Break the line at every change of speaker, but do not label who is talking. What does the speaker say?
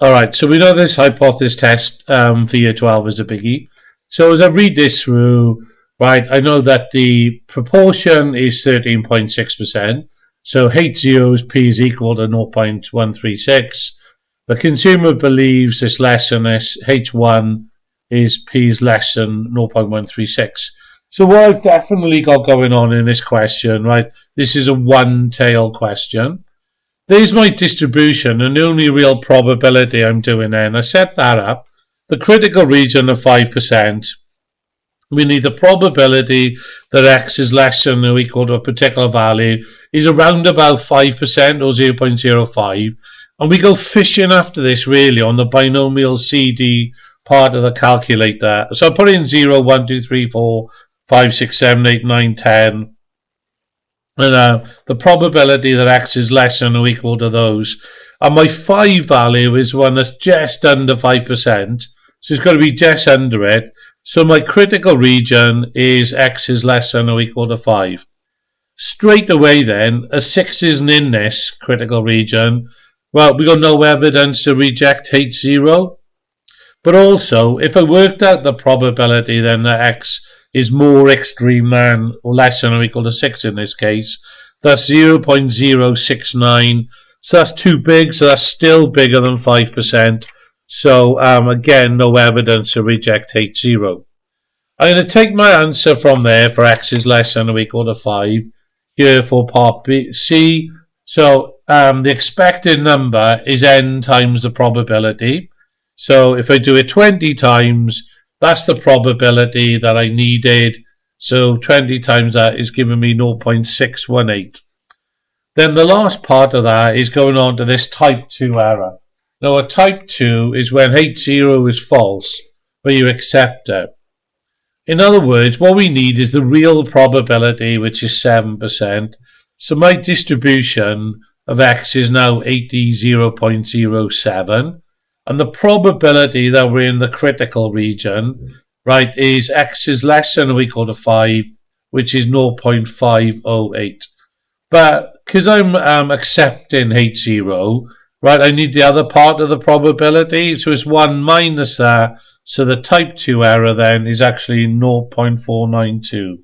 All right, so we know this hypothesis test for year 12 is a biggie. So as I read this through, right, I know that the proportion is 13.6%. So H0's P is equal to 0.136. The consumer believes it's less than this. H1 is P is less than 0.136. So what I've definitely got going on in this question, right, this is a one-tail question. There's my distribution and the only real probability I'm doing then. I set that up. The critical region of 5%. We need the probability that x is less than or equal to a particular value is around about 5% or 0.05. And we go fishing after this really on the binomial CD part of the calculator. So I put in 0, 1, 2, 3, 4, 5, 6, 7, 8, 9, 10. And the probability that x is less than or equal to those. And my 5 value is one that's just under 5%. So it's got to be just under it. So my critical region is x is less than or equal to 5. Straight away then, as 6 isn't in this critical region, well, we got no evidence to reject H0. But also, if I worked out the probability then that x is more extreme than or less than or equal to 6 in this case, that's 0.069. So that's too big, so that's still bigger than 5%. So again, no evidence to reject H0. I'm going to take my answer from there for x is less than or equal to 5 here for part B, C. So the expected number is n times the probability. So if I do it 20 times, that's the probability that I needed. So 20 times that is giving me 0.618. Then the last part of that is going on to this type 2 error. Now a type 2 is when H0 is false, but you accept it. In other words, what we need is the real probability, which is 7%. So my distribution of x is now 80.07. And the probability that we're in the critical region, right, is x is less than or equal to 5, which is 0.508. But because I'm accepting H0, right, I need the other part of the probability. So it's 1 minus that. So the type 2 error then is actually 0.492.